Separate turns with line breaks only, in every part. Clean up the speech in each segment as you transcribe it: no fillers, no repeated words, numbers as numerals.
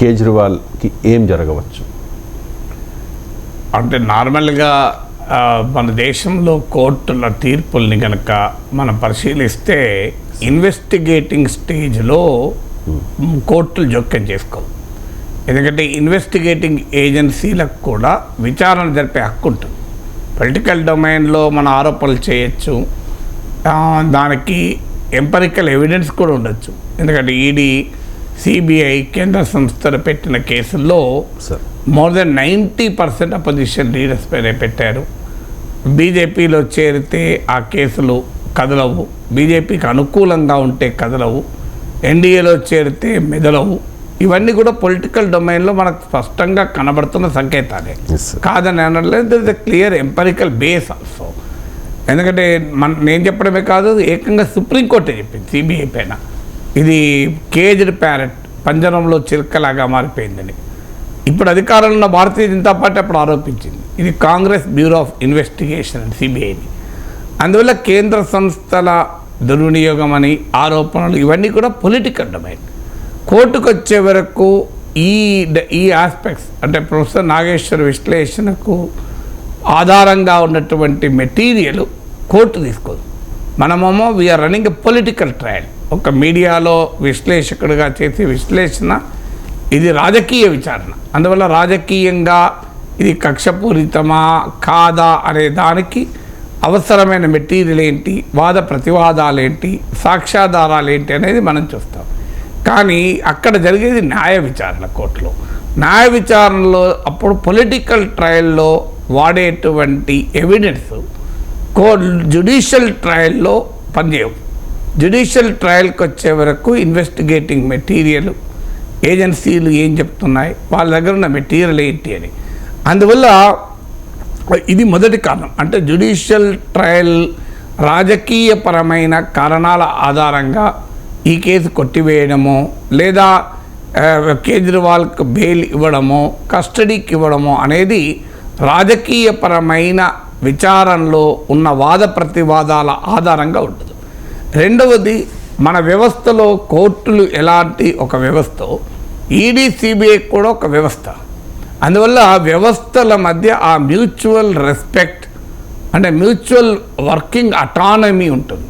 కేజ్రీవాల్కి ఏం జరగవచ్చు?
అంటే నార్మల్గా మన దేశంలో కోర్టుల తీర్పుల్ని కనుక మనం పరిశీలిస్తే ఇన్వెస్టిగేటింగ్ స్టేజ్లో కోర్టులు జోక్యం చేసుకోవు. ఎందుకంటే ఇన్వెస్టిగేటింగ్ ఏజెన్సీలకు కూడా విచారణ జరిపే హక్కు ఉంటుంది. పొలిటికల్ డొమైన్లో మన ఆరోపణలు చేయొచ్చు, దానికి ఎంపరికల్ ఎవిడెన్స్ కూడా ఉండొచ్చు. ఎందుకంటే ఈడీ, సిబిఐ కేంద్ర సంస్థలు పెట్టిన కేసుల్లో మోర్ దెన్ 90% అపోజిషన్ లీడర్స్ పైన పెట్టారు. బీజేపీలో చేరితే ఆ కేసులు కదలవు, బీజేపీకి అనుకూలంగా ఉంటే కదలవు, ఎన్డీఏలో చేరితే మెదలవు. ఇవన్నీ కూడా పొలిటికల్ డొమైన్లో మనకు స్పష్టంగా కనబడుతున్న సంకేతాలే. కాదని అనలేదు, there is a clear empirical base also. ఎందుకంటే నేను చెప్పడమే కాదు, ఏకంగా సుప్రీంకోర్టే చెప్పింది సిబిఐ పైన ఇది కేజ్డ్ ప్యారెట్, పంజరంలో చిలుకలాగా మారిపోయిందని. ఇప్పుడు అధికారంలో ఉన్న భారతీయ జనతా పార్టీ అప్పుడు ఆరోపించింది ఇది కాంగ్రెస్ బ్యూరో ఆఫ్ ఇన్వెస్టిగేషన్ అని సిబిఐని. అందువల్ల కేంద్ర సంస్థల దుర్వినియోగం అని ఆరోపణలు ఇవన్నీ కూడా పొలిటికల్ డొమైన్. కోర్టుకు వచ్చే వరకు ఈ ఆస్పెక్ట్స్ అంటే ప్రొఫెసర్ నాగేశ్వర్ విశ్లేషణకు ఆధారంగా ఉన్నటువంటి మెటీరియల్ కోర్టు తీసుకోదు. మనమేమో we are running a political trial. ఒక మీడియాలో విశ్లేషకుడిగా చేసే విశ్లేషణ ఇది రాజకీయ విచారణ. అందువల్ల రాజకీయంగా ఇది కక్షపూరితమా కాదా అనే దానికి అవసరమైన మెటీరియల్ ఏంటి, వాద ప్రతివాదాలు ఏంటి, సాక్ష్యాధారాలు ఏంటి అనేది మనం చూస్తాం. కానీ అక్కడ జరిగేది న్యాయ విచారణ కోర్టులో. న్యాయ విచారణలో అప్పుడు పొలిటికల్ ట్రయల్లో వాడేటువంటి ఎవిడెన్స్ జ్యుడిషియల్ ట్రయల్లో పనిచేయవు. జ్యుడిషియల్ ట్రయల్కి వచ్చే వరకు ఇన్వెస్టిగేటింగ్ మెటీరియల్ ఏజెన్సీలు ఏం చెప్తున్నాయి, వాళ్ళ దగ్గర ఉన్న మెటీరియల్ ఏంటి అని. అందువల్ల ఇది మొదటి కారణం. అంటే జ్యుడిషియల్ ట్రయల్ రాజకీయపరమైన కారణాల ఆధారంగా ఈ కేసు కొట్టివేయడమో లేదా కేజ్రీవాల్కి బెయిల్ ఇవ్వడమో కస్టడీకి ఇవ్వడమో అనేది రాజకీయపరమైన విచారణలో ఉన్న వాద ప్రతివాదాల ఆధారంగా ఉంటుంది. రెండవది, మన వ్యవస్థలో కోర్టులు ఎలాంటి ఒక వ్యవస్థ, ఈడీ సిబిఐ కూడా ఒక వ్యవస్థ. అందువల్ల వ్యవస్థల మధ్య ఆ మ్యూచువల్ రెస్పెక్ట్ అంటే మ్యూచువల్ వర్కింగ్ అటానమీ ఉంటుంది.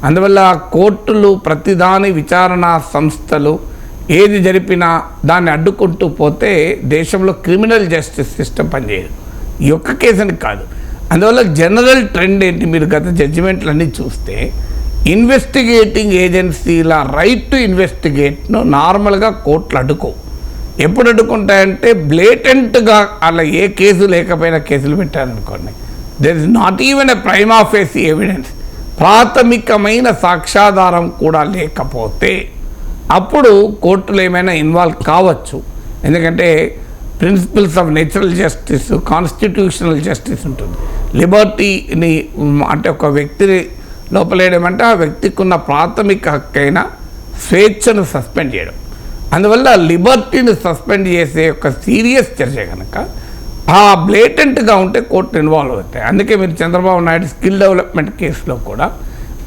అందువల్ల కోర్టులు ప్రతిదాని విచారణ సంస్థలు ఏది జరిపినా దాన్ని అడ్డుకుంటూ పోతే దేశంలో క్రిమినల్ జస్టిస్ సిస్టమ్ పనిచేయదు. ఈ ఒక్క కేసుని కాదు. అందువల్ల జనరల్ ట్రెండ్ ఏంటి, మీరు గత జడ్జిమెంట్లన్నీ చూస్తే ఇన్వెస్టిగేటింగ్ ఏజెన్సీల రైట్ టు ఇన్వెస్టిగేట్ను నార్మల్గా కోర్టులు అడ్డుకోవు. ఎప్పుడు అడ్డుకుంటాయంటే బ్లేటెంట్గా అలా ఏ కేసు లేకపోయినా కేసులు పెట్టారనుకోండి, there is not even a prima facie evidence, ప్రాథమికమైన సాక్ష్యాధారం కూడా లేకపోతే అప్పుడు కోర్టులు ఏమైనా ఇన్వాల్వ్ కావచ్చు. ఎందుకంటే principles of natural justice, constitutional justice ఉంటుంది. లిబర్టీని అంటే ఒక వ్యక్తిని లోపలేయడమంటే ఆ వ్యక్తికి ఉన్న ప్రాథమిక హక్కైన స్వేచ్ఛను సస్పెండ్ చేయడం. అందువల్ల లిబర్టీని సస్పెండ్ చేసే ఒక సీరియస్ చర్చ కనుక ఆ బ్లేటెంట్గా ఉంటే కోర్టు ఇన్వాల్వ్ అవుతాయి. అందుకే మీరు చంద్రబాబు నాయుడు స్కిల్ డెవలప్మెంట్ కేసులో కూడా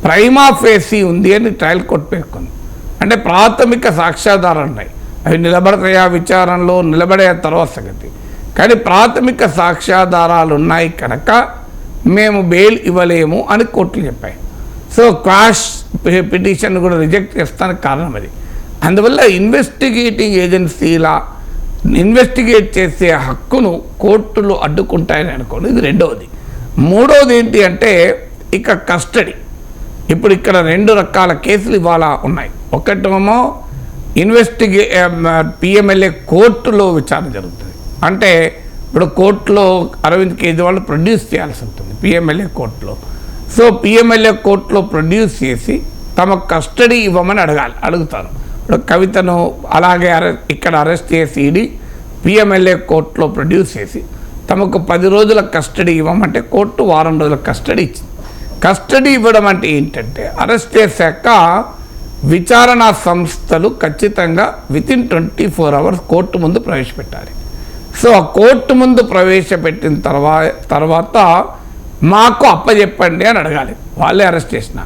ప్రైమా ఫేసి ఉంది అని ట్రయల్ కోర్టు పేర్కొంది. అంటే ప్రాథమిక సాక్ష్యాధారాలు ఉన్నాయి, అవి నిలబడతాయా విచారణలో, నిలబడే తర్వాత సంగతి. కానీ ప్రాథమిక సాక్ష్యాధారాలు ఉన్నాయి కనుక మేము బెయిల్ ఇవ్వలేము అని కోర్టులు చెప్పాయి. సో క్వాష్ పిటిషన్ కూడా రిజెక్ట్ చేస్తానికి కారణం అది. అందువల్ల ఇన్వెస్టిగేటింగ్ ఏజెన్సీల ఇన్వెస్టిగేట్ చేసే హక్కును కోర్టులు అడ్డుకుంటాయని అనుకోండి. ఇది రెండవది. మూడవది ఏంటి అంటే ఇక కస్టడీ. ఇప్పుడు ఇక్కడ రెండు రకాల కేసులు ఇవాళ ఉన్నాయి. ఒకటేమో పిఎంఎల్ఏ కోర్టులో విచారణ జరుగుతుంది. అంటే ఇప్పుడు కోర్టులో అరవింద్ కేజ్రీవాల్ ప్రొడ్యూస్ చేయాల్సి ఉంటుంది పిఎంఎల్ఏ కోర్టులో. సో పిఎంఎల్ఏ కోర్టులో ప్రొడ్యూస్ చేసి తమ కస్టడీ ఇవ్వమని అడుగుతారు. ఇప్పుడు కవితను అలాగే ఇక్కడ అరెస్ట్ చేసి పిఎంఎల్ఏ కోర్టులో ప్రొడ్యూస్ చేసి తమకు 10 రోజుల కస్టడీ ఇవ్వమంటే కోర్టు వారం రోజుల కస్టడీ ఇచ్చింది. కస్టడీ ఇవ్వడం అంటే ఏంటంటే అరెస్ట్ చేశాక విచారణ సంస్థలు ఖచ్చితంగా వితిన్ 24 hours కోర్టు ముందు ప్రవేశపెట్టాలి. సో ఆ కోర్టు ముందు ప్రవేశపెట్టిన తర్వాత మాకు అప్పచెప్పండి అని అడగాలి. వాళ్ళే అరెస్ట్ చేసిన.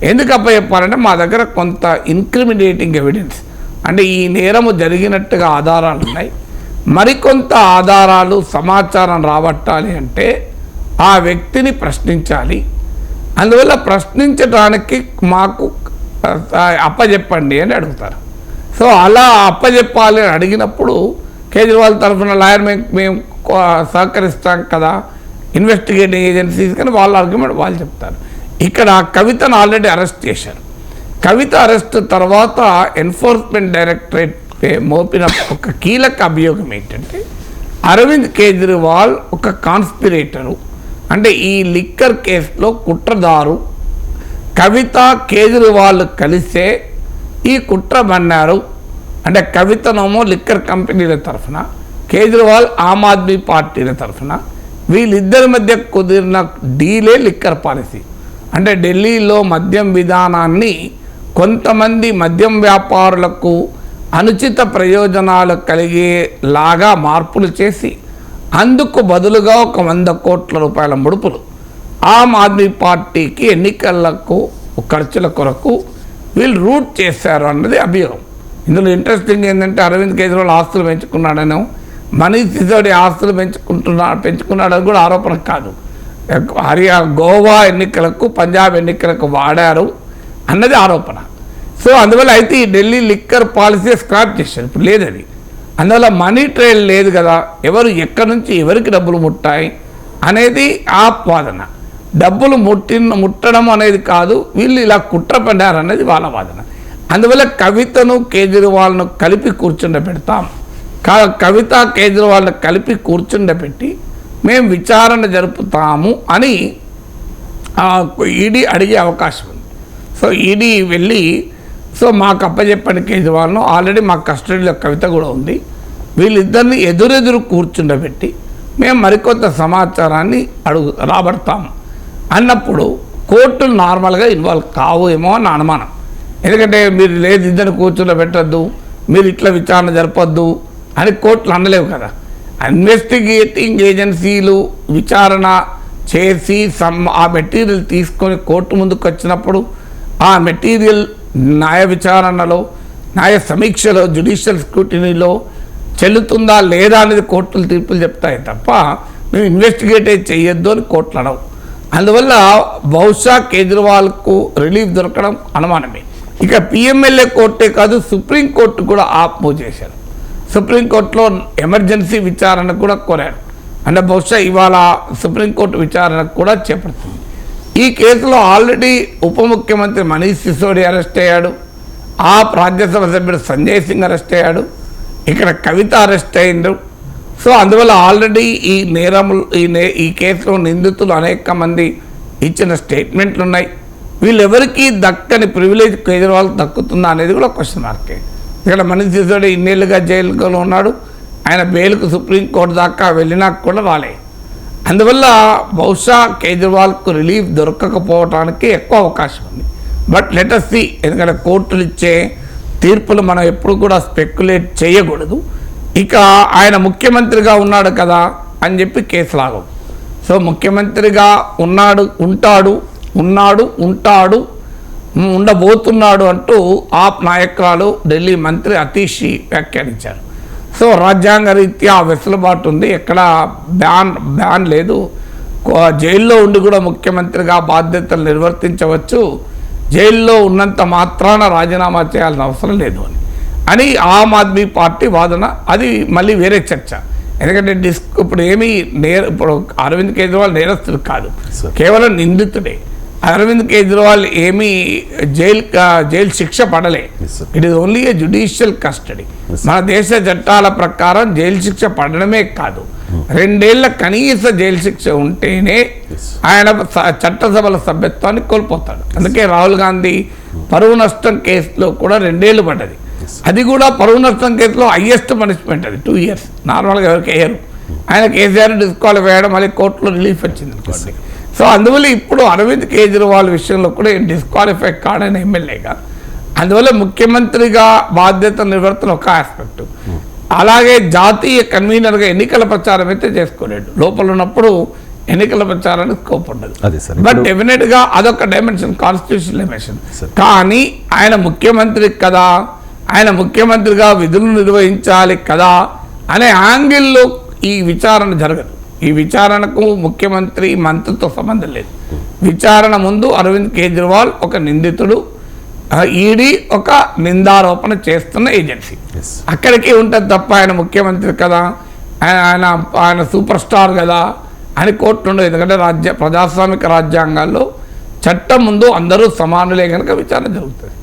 ఎందుకు అప్పచెప్పాలంటే మా దగ్గర కొంత ఇన్క్రిమినేటింగ్ ఎవిడెన్స్, అంటే ఈ నేరము జరిగినట్టుగా ఆధారాలు ఉన్నాయి, మరికొంత ఆధారాలు సమాచారం రాబట్టాలి అంటే ఆ వ్యక్తిని ప్రశ్నించాలి. అందువల్ల ప్రశ్నించడానికి మాకు అప్పచెప్పండి అని అడుగుతారు. సో అలా అప్పచెప్పాలి అని అడిగినప్పుడు కేజ్రీవాల్ తరఫున లాయర్ మేము సహకరిస్తాం కదా ఇన్వెస్టిగేటింగ్ ఏజెన్సీస్, కానీ వాళ్ళ ఆర్గ్యుమెంట్ వాళ్ళు చెప్తారు. ఇక్కడ కవితను ఆల్రెడీ అరెస్ట్ చేశారు. కవిత అరెస్ట్ తర్వాత ఎన్ఫోర్స్మెంట్ డైరెక్టరేట్ మోపిన ఒక కీలక అభియోగం ఏంటంటే అరవింద్ కేజ్రీవాల్ ఒక కాన్స్పిరేటరు, అంటే ఈ లిక్కర్ కేసులో కుట్రదారు. కవిత కేజ్రీవాల్ కలిసే ఈ కుట్ర బన్నారు. అంటే కవితనేమో లిక్కర్ కంపెనీల తరఫున, కేజ్రీవాల్ ఆమ్ ఆద్మీ పార్టీల తరఫున, వీళ్ళిద్దరి మధ్య కుదిరిన డీలే లిక్కర్ పాలసీ. అంటే ఢిల్లీలో మద్యం విధానాన్ని కొంతమంది మద్యం వ్యాపారులకు అనుచిత ప్రయోజనాలు కలిగేలాగా మార్పులు చేసి అందుకు బదులుగా 100 కోట్ల రూపాయల ముడుపులు ఆమ్ ఆద్మీ పార్టీకి ఎన్నికలకు ఖర్చుల కొరకు వీళ్ళు రూట్ చేశారు అన్నది అభియోగం. ఇందులో ఇంట్రెస్టింగ్ ఏంటంటే అరవింద్ కేజ్రీవాల్ ఆస్తులు పెంచుకున్నాడనో మనీష్ సిసోడియా ఆస్తులు పెంచుకున్నాడని కూడా ఆరోపణ కాదు. గోవా ఎన్నికలకు పంజాబ్ ఎన్నికలకు వాడారు అన్నది ఆరోపణ. సో అందువల్ల అయితే ఈ ఢిల్లీ లిక్కర్ పాలసీ స్క్రాప్ చేశారు, ఇప్పుడు లేదు అది. అందువల్ల మనీ ట్రైల్ లేదు కదా, ఎవరు ఎక్కడి నుంచి ఎవరికి డబ్బులు ముట్టాయి అనేది ఆ వాదన. డబ్బులు ముట్టడం అనేది కాదు, వీళ్ళు ఇలా కుట్ర పడ్డారు అనేది వాళ్ళ వాదన. అందువల్ల కవితను కేజ్రీవాల్ను కలిపి కూర్చుండబెడతాం, కవిత కేజ్రీవాల్ను కలిపి కూర్చుండబెట్టి మేము విచారణ జరుపుతాము అని ఈడీ అడిగే అవకాశం ఉంది. సో ఈడీ వెళ్ళి మాకు అప్పచెప్పని కేజ్రీవాల్ను, ఆల్రెడీ మా కస్టడీలో కవిత కూడా ఉంది, వీళ్ళిద్దరిని ఎదురెదురు కూర్చుండబెట్టి మేము మరికొంత సమాచారాన్ని రాబడతాము అన్నప్పుడు కోర్టులు నార్మల్గా ఇన్వాల్వ్ కావేమో అని అనుమానం. ఎందుకంటే మీరు లేదు ఇద్దరిని కూర్చుండబెట్టద్దు, మీరు ఇట్లా విచారణ జరపద్దు అని కోర్టులు అనలేవు కదా. ఇన్వెస్టిగేటింగ్ ఏజెన్సీలు విచారణ చేసి ఆ మెటీరియల్ తీసుకొని కోర్టు ముందుకు వచ్చినప్పుడు ఆ మెటీరియల్ న్యాయ విచారణలో, న్యాయ సమీక్షలో, జ్యుడిషియల్ స్క్రూటినీలో చెల్లుతుందా లేదా అనేది కోర్టులు తీర్పులు చెప్తాయి తప్ప మేము ఇన్వెస్టిగేట్ చేయొద్దు అని కోర్టులు అనవు. అందువల్ల బహుశా కేజ్రీవాల్కు రిలీఫ్ దొరకడం అనుమానమే. ఇక పిఎంఎల్ఏ కోర్టే కాదు, సుప్రీంకోర్టు కూడా మూవ్ చేశారు. సుప్రీంకోర్టులో ఎమర్జెన్సీ విచారణ కూడా కోరారు. అంటే బహుశా ఇవాళ సుప్రీంకోర్టు విచారణ కూడా చేపడుతుంది. ఈ కేసులో ఆల్రెడీ ఉప ముఖ్యమంత్రి మనీష్ సిసోడియా అరెస్ట్ అయ్యాడు, రాజ్యసభ సభ్యుడు సంజయ్ సింగ్ అరెస్ట్ అయ్యాడు, ఇక్కడ కవిత అరెస్ట్ అయ్యిండు. సో అందువల్ల ఆల్రెడీ ఈ నేరములు ఈ కేసులో నిందితులు అనేక మంది ఇచ్చిన స్టేట్మెంట్లు ఉన్నాయి. వీళ్ళెవరికి దక్కని ప్రివిలేజ్ కేజ్రీవాల్ దక్కుతుందా అనేది కూడా క్వశ్చన్ మార్కే. ఇక్కడ మనీష్ సిసోడియా ఇన్నేళ్ళుగా జైలులో ఉన్నాడు, ఆయన బెయిల్కు సుప్రీంకోర్టు దాకా వెళ్ళినా కూడా రాలే. అందువల్ల బహుశా కేజ్రీవాల్కు రిలీఫ్ దొరకకపోవడానికి ఎక్కువ అవకాశం ఉంది. బట్ లెట్ us see, ఎందుకంటే కోర్టులు ఇచ్చే తీర్పులు మనం ఎప్పుడు కూడా స్పెక్యులేట్ చేయకూడదు. ఇక ఆయన ముఖ్యమంత్రిగా ఉన్నాడు కదా అని చెప్పి కేసు లాగవు. సో ముఖ్యమంత్రిగా ఉంటాడు ఉండబోతున్నాడు అంటూ ఆప్ నాయకురాలు ఢిల్లీ మంత్రి అతీషి వ్యాఖ్యానించారు. సో రాజ్యాంగ రీత్యా వెసులుబాటు ఉంది, ఎక్కడ బ్యాన్ లేదు, జైల్లో ఉండి కూడా ముఖ్యమంత్రిగా బాధ్యతలు నిర్వర్తించవచ్చు, జైల్లో ఉన్నంత మాత్రాన రాజీనామా చేయాల్సిన అవసరం లేదు అని ఆమ్ ఆద్మీ పార్టీ వాదన. అది మళ్ళీ వేరే చర్చ. ఎందుకంటే ఇప్పుడు ఇప్పుడు అరవింద్ కేజ్రీవాల్ నేరస్తుడు కాదు, కేవలం నిందితుడే. అరవింద్ కేజ్రీవాల్ ఏమీ జైలు శిక్ష పడలే. It is only A judicial custody. మన దేశ చట్టాల ప్రకారం జైలు శిక్ష పడడమే కాదు, 2 ఏళ్ల కనీస జైలు శిక్ష ఉంటేనే ఆయన చట్టసభల సభ్యత్వాన్ని కోల్పోతాడు. అందుకే రాహుల్ గాంధీ పరువు నష్టం కేసులో కూడా 2 ఏళ్ళు పడ్డది. అది కూడా పరువు నష్టం కేసులో హైయెస్ట్ పనిష్మెంట్, అది 2 years. నార్మల్గా ఎవరికి వేయరు. ఆయన కేసీఆర్ డిస్క్వాలిఫై అయ్యడం, మళ్ళీ కోర్టులో రిలీఫ్ వచ్చింది అనుకోండి. సో అందువల్ల ఇప్పుడు అరవింద్ కేజ్రీవాల్ విషయంలో కూడా డిస్క్వాలిఫై కాడైన ఎమ్మెల్యేగా, అందువల్ల ముఖ్యమంత్రిగా బాధ్యత నిర్వర్తన ఒక ఆస్పెక్ట్. అలాగే జాతీయ కన్వీనర్గా ఎన్నికల ప్రచారం అయితే చేసుకోలేడు, లోపల ఉన్నప్పుడు ఎన్నికల ప్రచారానికి స్కోప్ ఉండదు. బట్ డెఫినెట్గా అదొక డైమెన్షన్, కాన్స్టిట్యూషన్ డైమెన్షన్. కానీ ఆయన ముఖ్యమంత్రి కదా, ఆయన ముఖ్యమంత్రిగా విధులు నిర్వహించాలి కదా అనే యాంగిల్లో ఈ విచారణ జరగదు. ఈ విచారణకు ముఖ్యమంత్రి మంత్రితో సంబంధం లేదు. విచారణ ముందు అరవింద్ కేజ్రీవాల్ ఒక నిందితుడు, ఈడీ ఒక నిందారోపణ చేస్తున్న ఏజెన్సీ. అక్కడికి ఉంటుంది తప్ప ఆయన ముఖ్యమంత్రి కదా, ఆయన సూపర్ స్టార్ కదా అని కోర్టు ఉండదు. ఎందుకంటే ప్రజాస్వామిక రాజ్యాంగాల్లో చట్టం ముందు అందరూ సమానులే కనుక విచారణ జరుగుతుంది.